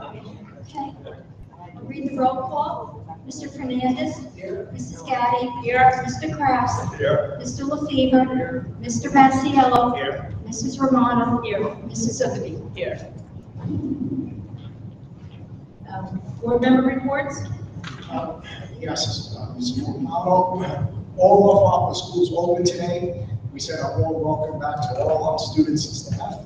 Okay. I'll read the roll call. Mr. Fernandez. Here. Mrs. Gaddy. Here. Mr. Kraus. Here. Mr. LaFever. Here. Mr. Maciello. Here. Mrs. Romano. Here. Mrs. Zuckerby. Here. Board member reports? Yes, Mr. Romano. All of our schools open today. We said a warm welcome back to all our students and staff.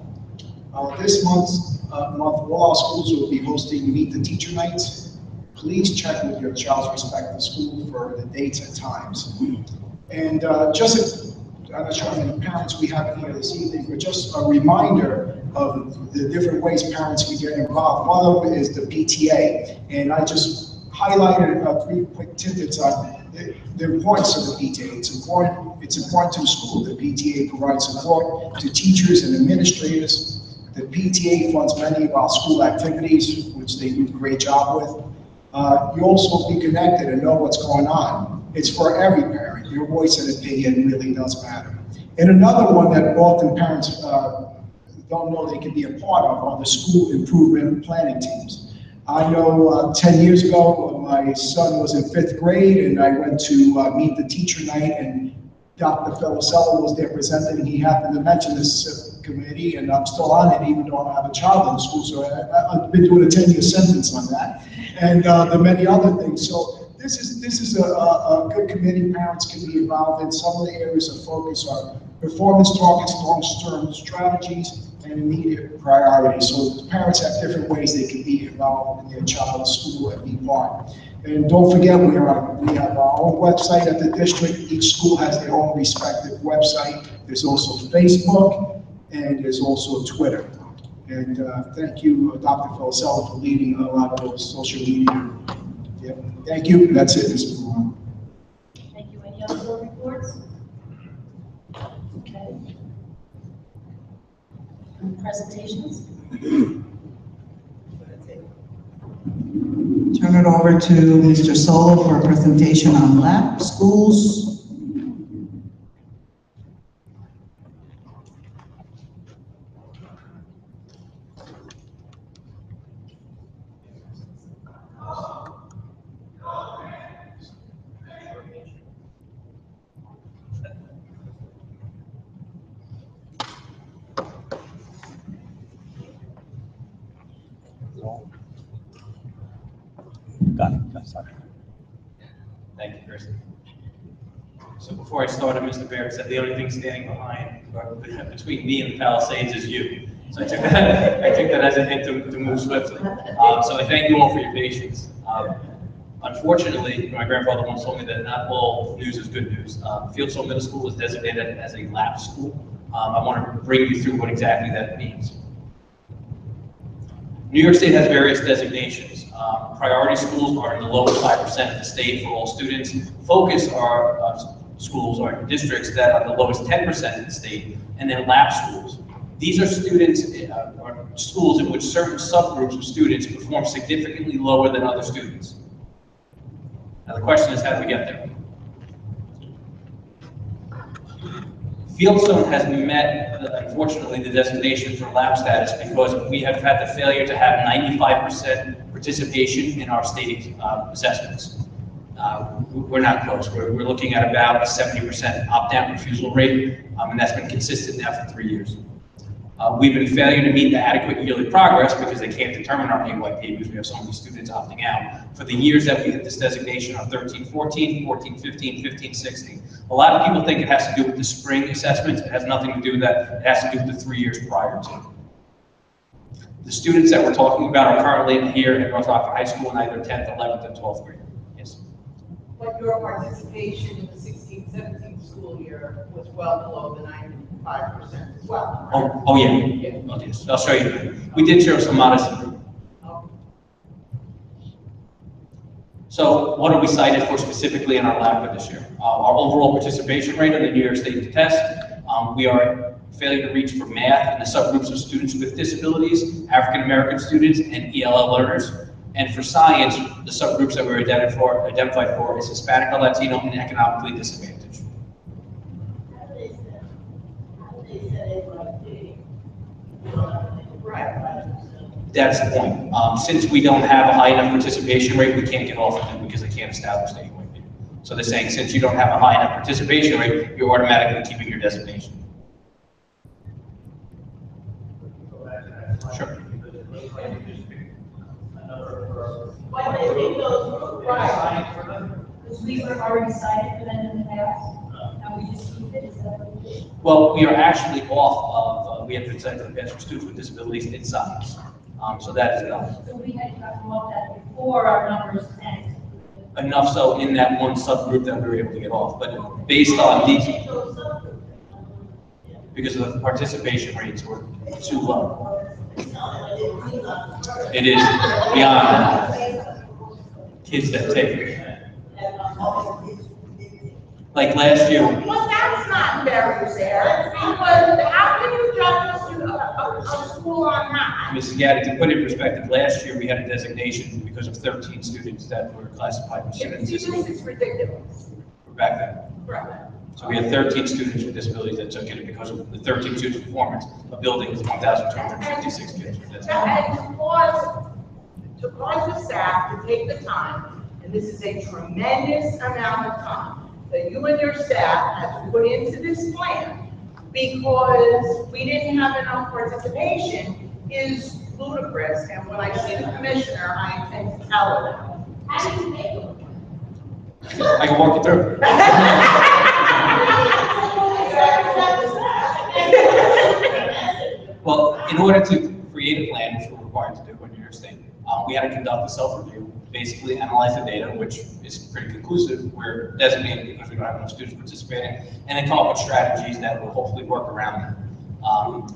This month, all our schools will be hosting Meet the Teacher Nights. Please check with your child's respective school for the dates and times. And I'm not sure how many parents we have here this evening, but just a reminder of the different ways parents can get involved. One of them is the PTA, and I just highlighted 3 quick tidbits on the importance of the PTA. It's important to the school. The PTA provides support to teachers and administrators. The PTA funds many of our school activities, which they do a great job with. You also be connected and know what's going on. It's for every parent. Your voice and opinion really does matter. And another one that often parents don't know they can be a part of are the school improvement planning teams. I know 10 years ago, my son was in 5th grade, and I went to Meet the Teacher Night, and Dr. Felicello was there presenting. He happened to mention this committee, and I'm still on it, even though I don't have a child in the school, so I've been doing a 10-year sentence on that, and the many other things. So this is a good committee parents can be involved in. Some of the areas of focus are performance targets, long-term strategies, and immediate priorities. So parents have different ways they can be involved in their child's school and be part. And don't forget, we have our own website at the district. Each school has their own respective website. There's also Facebook, and there's also Twitter. And thank you, Dr. Felicello, for leading a lot of those social media. Yeah. Thank you. That's it, Mr. Malone. Thank you. Any other board reports? Okay. Presentations? Turn it over to Mr. Solo for a presentation on lab schools. Thank you, Chris. So before I started, Mr. Barrett said the only thing standing between me and the Palisades is you. So I took that as a hint to move swiftly. So I thank you all for your patience. Unfortunately, my grandfather once told me that not all news is good news. Fieldstone Middle School is designated as a lab school. I want to bring you through what exactly that means. New York State has various designations. Priority schools are in the lowest 5% of the state for all students. Focus schools are districts that are the lowest 10% of the state, and then lab schools. These are students or schools in which certain subgroups of students perform significantly lower than other students. Now the question is, how do we get there? Fieldstone has met, unfortunately, the designation for lab status because we have had the failure to have 95% participation in our state assessments. We're not close. We're looking at about a 70% opt-out refusal rate, and that's been consistent now for 3 years. We've been failing to meet the adequate yearly progress because they can't determine our AYP because we have so many students opting out. For the years that we hit this designation are 13-14, 14-15, 15-16. A lot of people think it has to do with the spring assessments. It has nothing to do with that. It has to do with the 3 years prior to. The students that we're talking about are currently here at North Rockford High School in either 10th, 11th, and 12th grade. Yes. But your participation in the 16-17 school year was well below the 95% as well. Right? Oh yeah. Yeah. Oh, yes. I'll show you. We did show some modest improvement. So what are we cited for specifically in our lab for this year? Our overall participation rate on the New York State test. We are failing to reach for math and the subgroups of students with disabilities, African American students, and ELL learners. And for science, the subgroups that we're identified for is Hispanic or Latino and economically disadvantaged. Right. That's the point. Since we don't have a high enough participation rate, we can't get off of it because they can't establish that you might be. So they're saying since you don't have a high enough participation rate, you're automatically keeping your designation. Sure. When they leave those group, right? Because we were already cited for that in the past, and we just keep it, is that what we do? Well, we are actually off of, we have been sent to the past for students with disabilities in science. So that is gone. So we had gotten off that before our numbers tanked. Enough so in that one subgroup that we were able to get off. But based on these, because of the participation rates were too low. It is beyond that. Kids that take it. Like last year, Well, that's not very fair, because how can you judge a school on that? Mrs. Gaddy, to put it in perspective, last year we had a designation because of 13 students that were classified as students with This disabilities is ridiculous. back then. Right. So we had 13 students with disabilities that took it because of the 13 students' performance, a building with 1,256 kids with disabilities. And to cause the staff to take the time, and this is a tremendous amount of time, that you and your staff have to put into this plan, because we didn't have enough participation, is ludicrous, and when I see the commissioner, I intend to tell her that. How do you make them? I can walk you through. Well, in order to create a plan, which we're required to do when you're state, we had to conduct a self-review, basically analyze the data, which is pretty conclusive. We're designated because we don't have enough students participating, and then come up with strategies that will hopefully work around that.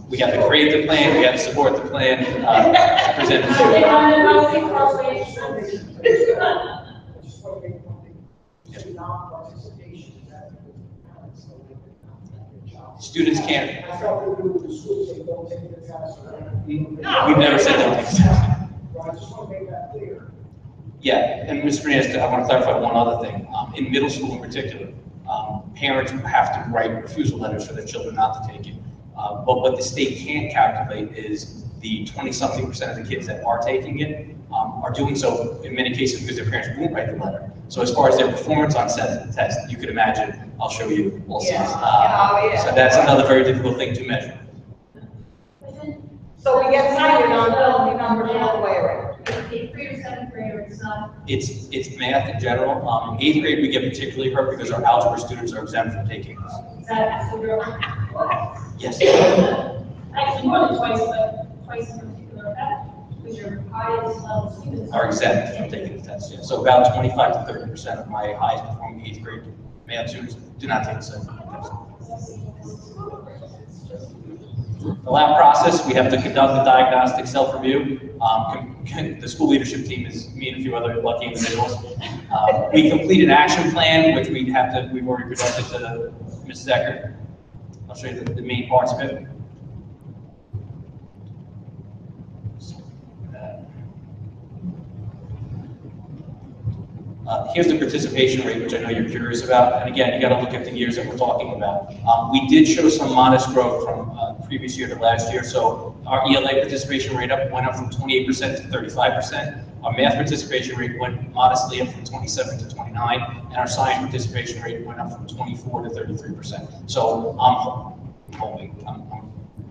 We have to create the plan, we have to support the plan, present it to students can't. We've never said that. Yeah, and Ms. Fernandez, I want to clarify one other thing. In middle school in particular, parents have to write refusal letters for their children not to take it. But what the state can't calculate is the 20-something% of the kids that are taking it are doing so in many cases because their parents won't write the letter. So as far as their performance on test, you could imagine, I'll show you also. Yeah. So that's another very difficult thing to measure. So we get cited on the numbers all the way around. Eighth grade or seventh grade, or it's not? It's math in general. In 8th grade, we get particularly hurt because our algebra students are exempt from taking this. Is that absolutely real? Yes. Actually, more than twice, but twice in particular, that, because your highest level students Are exempt from taking the test. Yeah. So about 25 to 30% of my highest performing 8th grade math students do not take the test. The lab process, we have to conduct a diagnostic self-review. The school leadership team is me and a few other lucky individuals. We complete an action plan, which we've already presented to Mrs. Eckert. I'll show you the main parts of it. Here's the participation rate, which I know you're curious about. And again, you got to look at the years that we're talking about. We did show some modest growth from previous year to last year. So our ELA participation rate went up from 28% to 35%. Our math participation rate went modestly up from 27 to 29, and our science participation rate went up from 24 to 33%. So I'm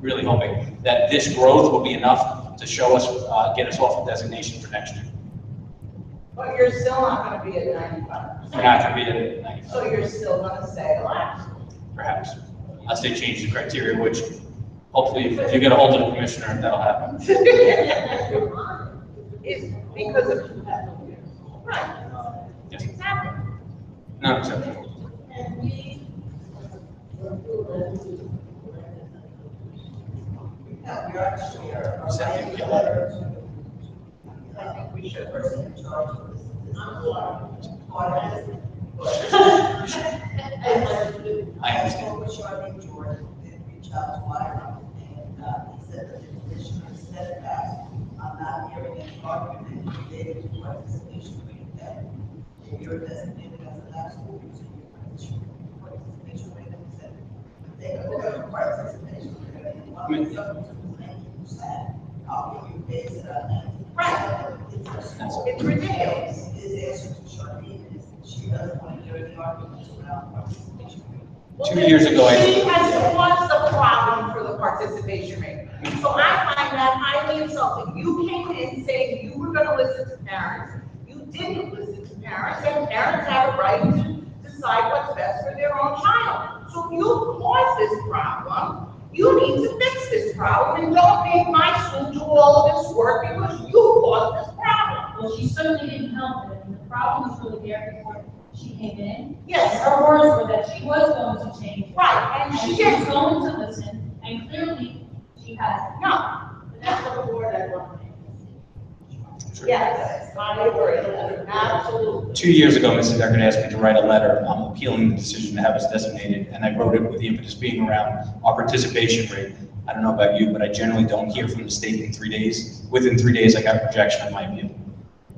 really hoping that this growth will be enough to show us, get us off of designation for next year. But you're still not gonna be at 95%. We're not going to be at 95, So you're still gonna stay alive. perhaps, unless they change the criteria, which hopefully if you get a hold of the commissioner, that'll happen. It's because of, right, Yes. exactly. Not acceptable. Second, yeah. I think we should. I understand. Jordan did reach out to Myra, and he said that the commissioner said that I'm not hearing any argument related to participation rate that you're designated as a lab school, so your participation rate, and he said they could look at participation rate, and one of the other was 90%. how can you base it on that? Right. It's ridiculous. His answer to Charlene is that she doesn't want to hear any arguments around participation rate. 2 years ago, She has caused the problem for the participation rate. So I find that highly insulting. You came in saying you were gonna listen to parents. You didn't listen to parents, and parents have a right to decide what's best for their own child. So if you caused this problem, you need to fix this problem, and don't make my school do all of this work because you caused this problem. Well, she certainly didn't help it, and the problem was really there before she came in. Yes. Her words were that she was going to change it. Right, and And she she was didn't. going to listen, and clearly she hasn't. No. But that's what the board had wanted. Yes, I agree, absolutely. 2 years ago, Mrs. Deckard asked me to write a letter appealing the decision to have us designated, and I wrote it with the impetus being around our participation rate. I don't know about you, but I generally don't hear from the state in 3 days. Within 3 days, I got a rejection of my appeal.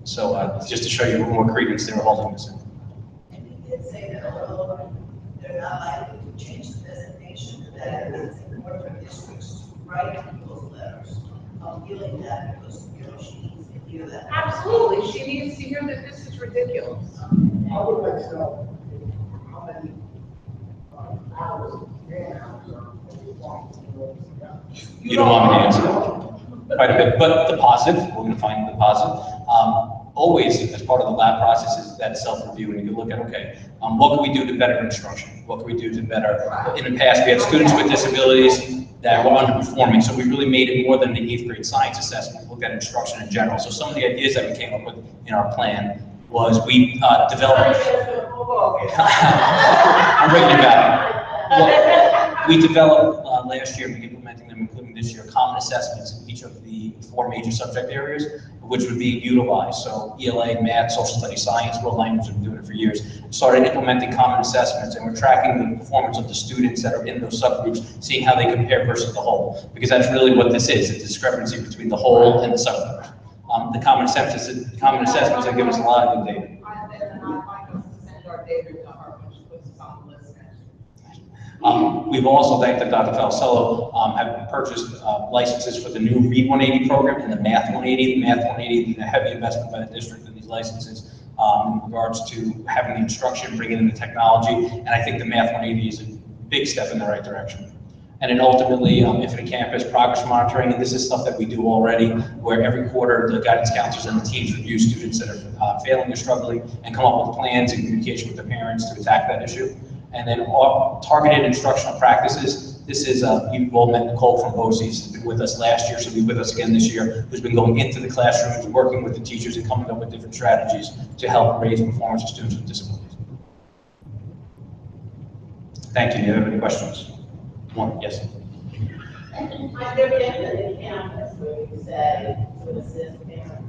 So just to show you what more credence they were holding this in. And he did say that although they're not likely to change the designation, that it's important for districts to write those letters, appealing that because, she needs to hear that. Absolutely, she needs to hear that this is ridiculous. I would like to know how many hours, man hours are You don't want me to answer quite a bit, but the positive, we're going to find the positive. Always, as part of the lab process, is that self-review, and you can look at, okay, what can we do to better instruction? What can we do to better, in the past, we had students with disabilities that were underperforming, so we really made it more than the 8th grade science assessment, look at instruction in general. So some of the ideas that we came up with in our plan was we developed, I'm bringing it back. Well, we developed last year, we're implementing them, including this year, common assessments in each of the 4 major subject areas, which would be utilized. So ELA, math, social studies, science, world language, we've been doing it for years. Started implementing common assessments, and we're tracking the performance of the students that are in those subgroups, seeing how they compare versus the whole. Because that's really what this is, a discrepancy between the whole and the subgroups. The common assessments have given us a lot of good data. We've also, thanks to Dr. Falsello, have purchased licenses for the new Read 180 program and the Math 180. The Math 180 is a heavy investment by the district in these licenses in regards to having the instruction, bringing in the technology, and I think the Math 180 is a big step in the right direction. And then ultimately, Infinite Campus progress monitoring, and this is stuff that we do already, where every quarter the guidance counselors and the teams review students that are failing or struggling and come up with plans in communication with the parents to attack that issue. And then targeted instructional practices. This is, you've all met Nicole from BOCES, who's been with us last year, she'll be with us again this year, who's been going into the classrooms, working with the teachers and coming up with different strategies to help raise performance of students with disabilities. Thank you. Do you have any questions? One, yes. I've never been to the campus where you say to assist parent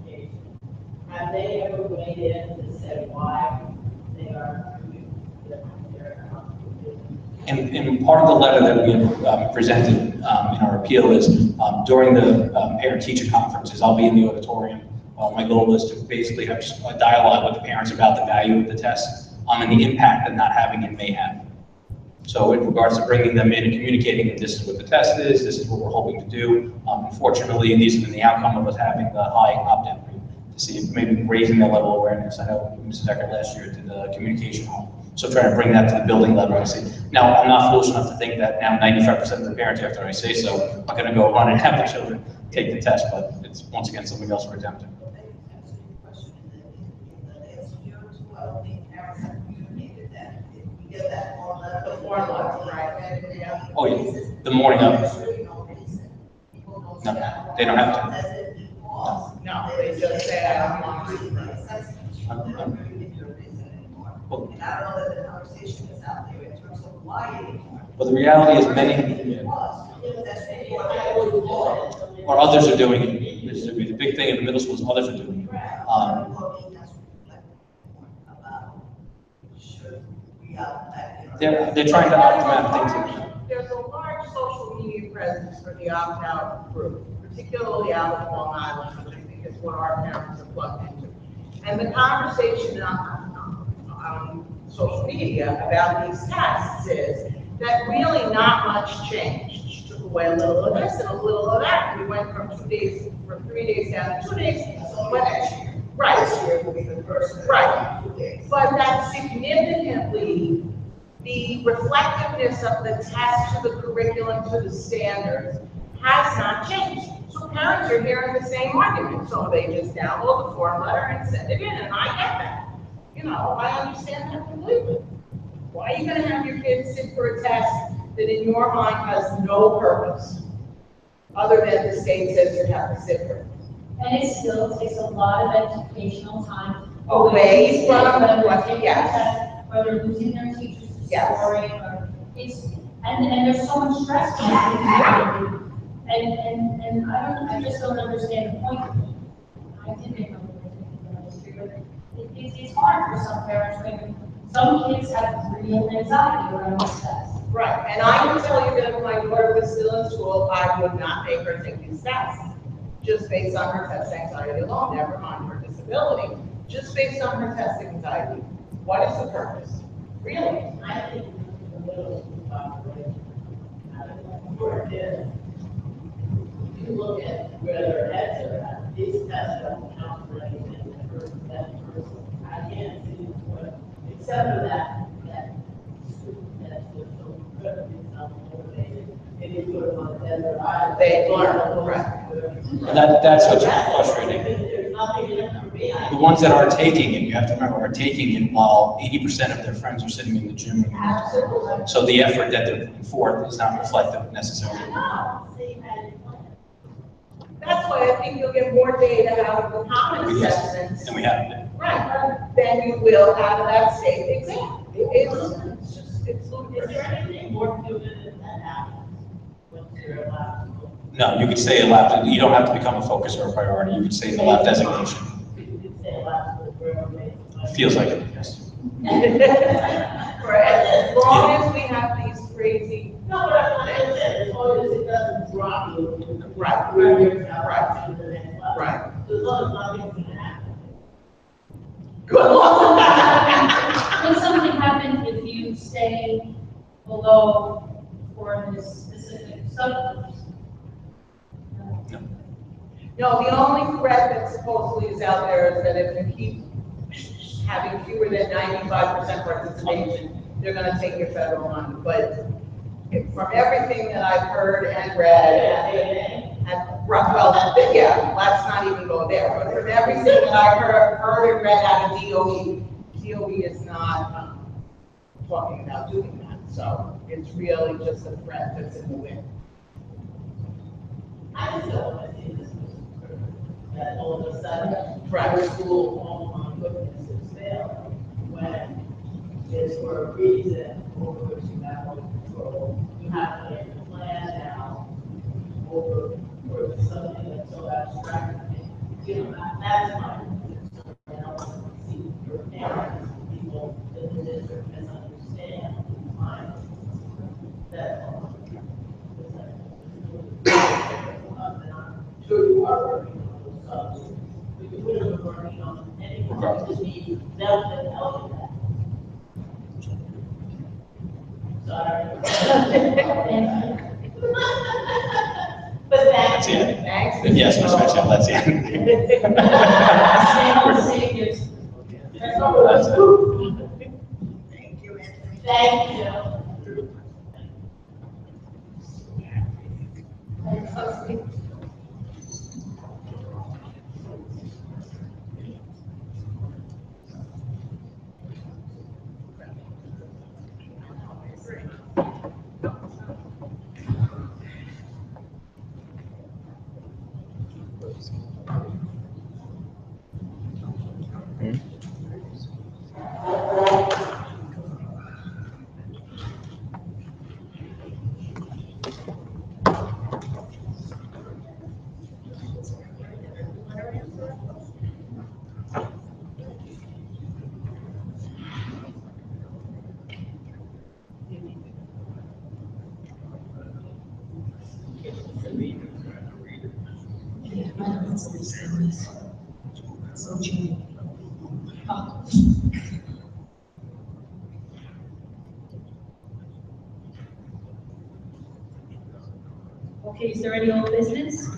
communication. Have they ever weighed in to say why they are And part of the letter that we presented in our appeal is during the parent-teacher conferences, I'll be in the auditorium. My goal is to basically have a dialogue with the parents about the value of the test and the impact that not having it may have. So in regards to bringing them in and communicating that this is what the test is, this is what we're hoping to do. Unfortunately, these have been the outcome of us having the high opt-out rate to see if maybe raising that level of awareness. I know Mrs. Deckard last year did the communication home. So trying to bring that to the building level and see. Now, I'm not foolish enough to think that now 95% of the parents, after I say so, are going to go run and have the children take the test, but it's once again something else we're attempting. Oh, yeah, the morning of. No, they don't have to. No, they just say, I don't want to. And I don't know that the conversation is out there in terms of why anymore. But the reality is many, or others are doing it. The big thing in the middle school is others are doing it. They're trying to optimize things. There's a large social media presence for the opt-out group, particularly out of Long Island, which I think is what our parents are plugged into. And the conversation on social media about these tests is that really not much changed. went a little of this and a little of that. We went from 2 days, from 3 days down to 2 days. So next year. Right. This year will be the first. Right. 2 days. But that significantly, the reflectiveness of the test to the curriculum, to the standards, has not changed. So parents are hearing the same argument, so they just download the form letter and send it in, and I get that. You know, I understand that completely. Why are you gonna have your kids sit for a test that in your mind has no purpose, other than the state says you have to sit for it? And it still takes a lot of educational time. Away from whether what- taking yes. a test, whether losing their teachers to Yes. scoring, or it's, and there's so much stress on it. And I just don't understand the point of it. I did make a mistake, but it's hard for some parents, when some kids have real anxiety around this test. Right, and I can tell you that if my daughter was still in school, I would not make her take these tests, just based on her test anxiety alone, never mind her disability, just based on her test anxiety. What is the purpose? Really? I think the middle school population, for kids, you look at where their heads are at, these tests don't count for anything that person. I can't see what, except for that student that's just so incredibly self-motivated, and you put them on the desert island. They learn, right. That's what's frustrating. There's nothing in it for me. The ones that are taking it, you have to remember, are taking it while 80% of their friends are sitting in the gym. Absolutely. So the effort that they're putting forth is not reflective necessarily. That's why I think you'll get more data out of the common assessments. And we have it. Right, than you will out of that state exam. It's just, it's. Is there anything more to it than that happens once you're allowed to go? No, you could say a lab, you don't have to become a focus or a priority, you could say the lab designation. You could say allowed to go. Feels like it, yes. Right, as long as we have these crazy. No, but I'm not saying, as long as it doesn't drop you. Right. Where you're at, right, to the next level. Right. As long as nothing's gonna happen. Good luck. Can something happen if you stay below for this specific subgroups? No, the only threat that supposedly is out there is that if you keep having fewer than 95% participation, they're gonna take your federal money. But from everything that I've heard and read, well, yeah, let's not even go there. But from everything that I've heard and read out of DOE is not talking about doing that. So it's really just a threat that's in the wind. I just don't want to see this, that all of a sudden, Right. your school, all my goodness, is failing, when it's for a reason over which you have no control. You have to make a plan now over, for something that's so abstract. You know, that's my concern. I don't want to see your parents, people in the district misunderstand my, that's all. Sure, you are working on those subjects, but you wouldn't have been working on anything, you just need them to tell you that. Sorry. But That's it. Thanks. Yes, Ms. Mitchell, that's it. Saviors. That's it. Thank you, Anthony. thank you. Okay, is there any old business?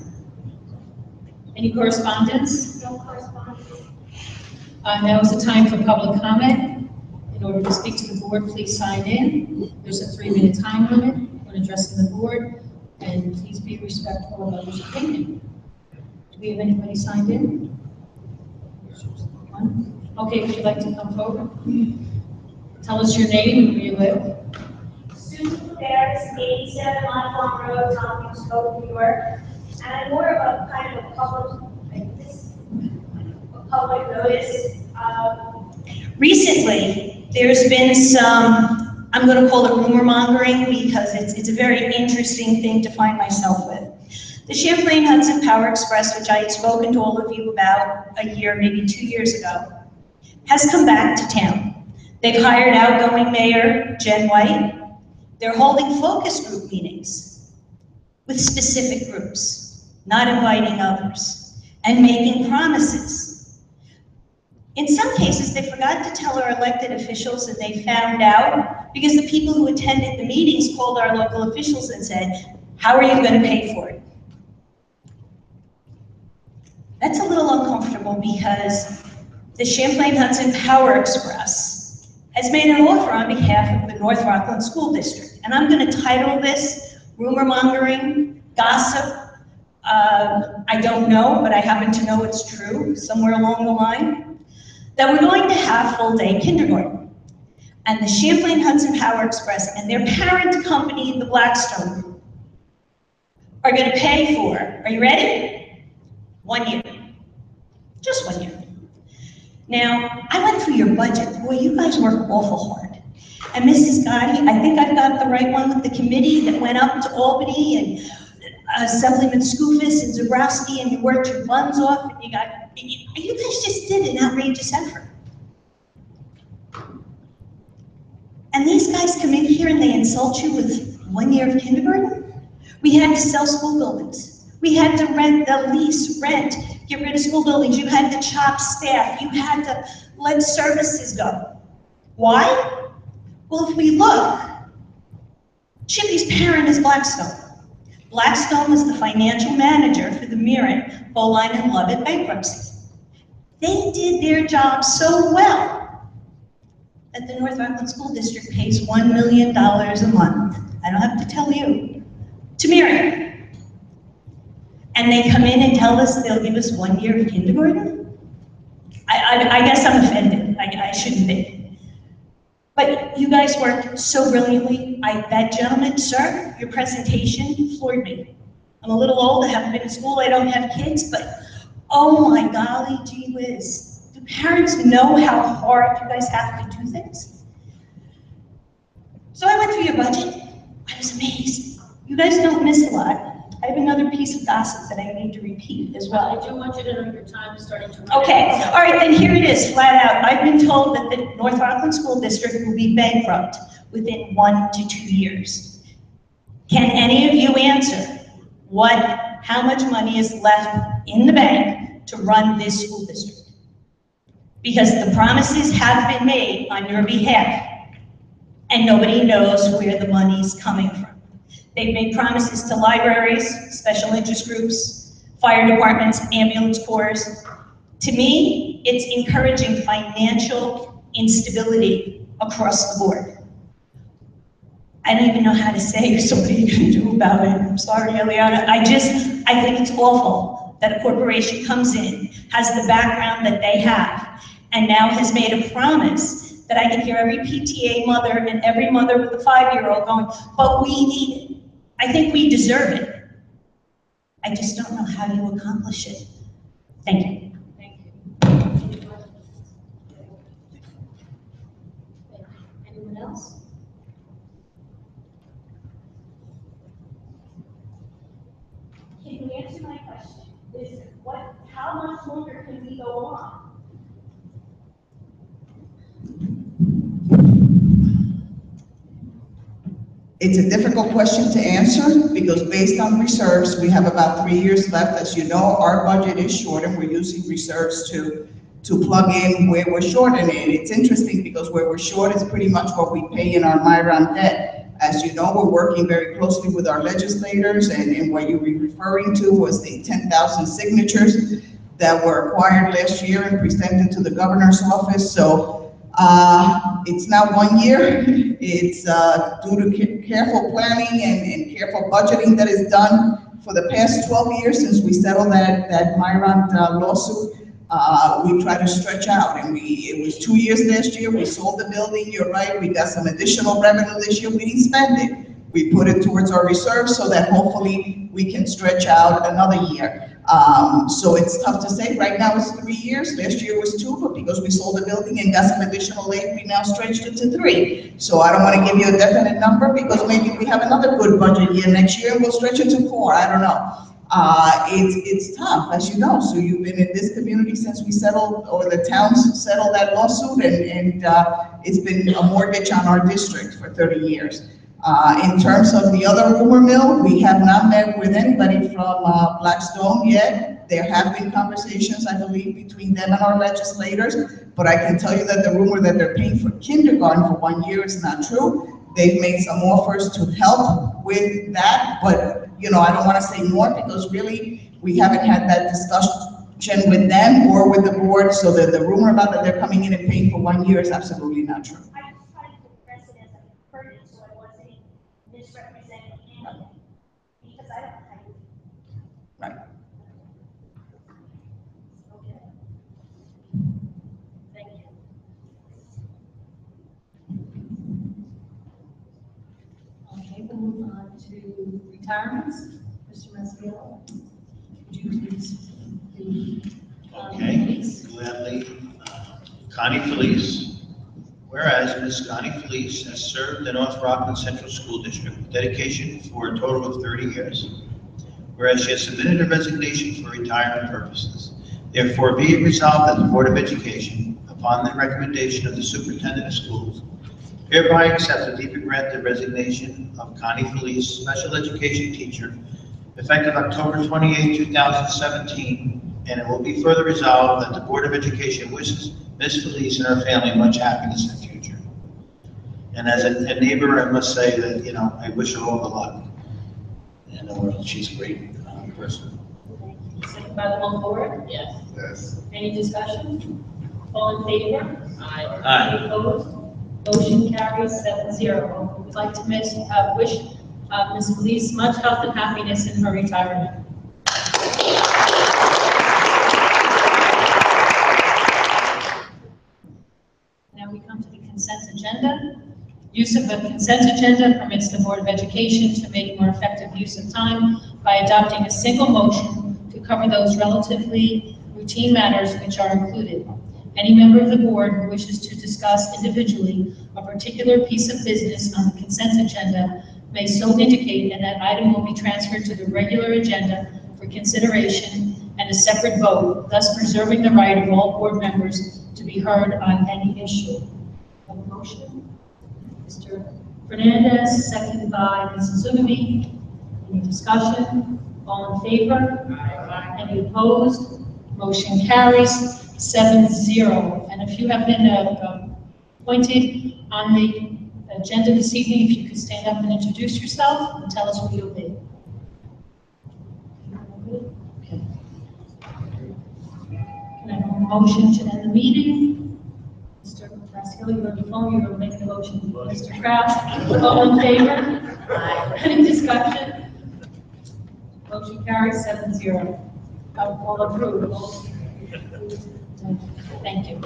Any correspondence? No correspondence. Now is the time for public comment. In order to speak to the board, please sign in. There's a 3-minute time limit when addressing the board, and please be respectful of others' opinion. Do we have anybody signed in? One? Okay, would you like to come forward? Tell us your name and where you live. Susan Ferris, 87 Montfont Road, Tompkins Cove, New York. And I'm more of a kind of a public, like this, a public notice. Recently, there's been some, I'm going to call it rumor mongering because it's a very interesting thing to find myself with. The Champlain Hudson Power Express, which I had spoken to all of you about a year, maybe 2 years ago, has come back to town. They've hired outgoing Mayor Jen White. They're holding focus group meetings with specific groups, not inviting others, and making promises. In some cases, they forgot to tell our elected officials, and they found out because the people who attended the meetings called our local officials and said, "How are you going to pay for it?" That's a little uncomfortable because the Champlain Hudson Power Express has made an offer on behalf of the North Rockland School District. And I'm going to title this rumor mongering, gossip. I don't know, but I happen to know it's true somewhere along the line, that we're going to have full-day kindergarten. And the Champlain Hudson Power Express and their parent company, the Blackstone Group, are going to pay for, are you ready? 1 year. Just 1 year. Now, I went through your budget. Boy, you guys work awful hard. And Mrs. Gotti, I think I've got the right one with the committee that went up to Albany and Assemblyman Skoufis and Zabrowski, and you worked your buns off, and you guys just did an outrageous effort. And these guys come in here and they insult you with 1 year of kindergarten? We had to sell school buildings. We had to lease, get rid of school buildings. You had to chop staff. You had to let services go. Why? Well, if we look, Chippy's parent is Blackstone. Blackstone was the financial manager for the Mirren, Bowline, and Lovett bankruptcy. They did their job so well that the North Rockland School District pays $1 million a month. I don't have to tell you. To Mirren. And they come in and tell us they'll give us 1 year of kindergarten? I guess I'm offended. I shouldn't be. But you guys worked so brilliantly. That gentleman, sir, your presentation floored me. I'm a little old, I haven't been in school, I don't have kids, but oh my golly gee whiz. Do parents know how hard you guys have to do things? So I went through your budget. I was amazed. You guys don't miss a lot. I have another piece of gossip that I need to repeat as well. I do want you to know your time is starting to run out. Okay, all right, then here it is, flat out. I've been told that the North Rockland School District will be bankrupt within 1 to 2 years. Can any of you answer how much money is left in the bank to run this school district? Because the promises have been made on your behalf, and nobody knows where the money's coming from. They've made promises to libraries, special interest groups, fire departments, ambulance corps. To me, it's encouraging financial instability across the board. I don't even know how to say so what are you going to do about it? I'm sorry, Eliana. I think it's awful that a corporation comes in, has the background that they have, and now has made a promise that I can hear every PTA mother and every mother with a 5-year-old going, but we need it. I think we deserve it. I just don't know how you accomplish it. Thank you. Thank you. Anyone else? Can you answer my question? How much longer can we go on? It's a difficult question to answer because based on reserves, we have about 3 years left. As you know, our budget is short and we're using reserves to plug in where we're short in it. It's interesting because where we're short is pretty much what we pay in our Myron debt As you know, we're working very closely with our legislators, and what you were referring to was the 10,000 signatures that were acquired last year and presented to the governor's office. So it's now 1 year. It's due to careful planning and careful budgeting that is done for the past 12 years since we settled that Myrant lawsuit. We try to stretch out, and it was 2 years last year. We sold the building, you're right. We got some additional revenue this year. We didn't spend it. We put it towards our reserves so that hopefully we can stretch out another year. So it's tough to say. Right now it's 3 years. Last year was 2, but because we sold the building and got some additional aid, we now stretched it to 3. So I don't want to give you a definite number because maybe we have another good budget year next year and we'll stretch it to 4. I don't know. It's tough, as you know. So you've been in this community since we settled, or the towns settled that lawsuit, and it's been a mortgage on our district for 30 years. In terms of the other rumor mill, we have not met with anybody from Blackstone yet. There have been conversations, I believe, between them and our legislators, but I can tell you that the rumor that they're paying for kindergarten for 1 year is not true. They've made some offers to help with that, but you know, I don't want to say more because really we haven't had that discussion with them or with the board, so that the rumor about that they're coming in and paying for 1 year is absolutely not true. I just tried to express it as a heard it, so I wasn't misrepresenting anything, because I don't have it. Right. Okay. Thank you. Okay, we'll move on to retirements. Mr. Mazzio, would you please read? Okay, gladly. Connie Felice. Whereas Ms. Connie Felice has served in North Rockland Central School District with dedication for a total of 30 years. Whereas she has submitted her resignation for retirement purposes. Therefore, be it resolved that the Board of Education, upon the recommendation of the Superintendent of Schools, hereby accepts the deeply granted resignation of Connie Felice, special education teacher, effective October 28, 2017, and it will be further resolved that the Board of Education wishes Ms. Felice and her family much happiness in the future. And as a neighbor, I must say that, you know, I wish her all the luck. And she's a great person. Second by the whole board? Yes. Yes. Any discussion? All in favor? Aye. Any opposed? Motion carries 7-0. We'd like to wish Ms. Felice much health and happiness in her retirement. Now we come to the consent agenda. Use of the consent agenda permits the Board of Education to make more effective use of time by adopting a single motion to cover those relatively routine matters which are included. Any member of the board who wishes to discuss individually a particular piece of business on the consent agenda may so indicate, and that item will be transferred to the regular agenda for consideration and a separate vote, thus preserving the right of all board members to be heard on any issue. Have a motion? Mr. Fernandez, seconded by Mrs. Zunubi. Any discussion? All in favor? Aye. Any opposed? Motion carries 7-0. And if you have been appointed on the agenda this evening, if you could stand up and introduce yourself and tell us who you'll be. Okay. Can I have a motion to end the meeting? Mr. Pascal, you're on the phone, you're going to make the motion. Mr. Kraft, all in favor? Aye. Any discussion? Motion carries 7-0. All approved. Thank you.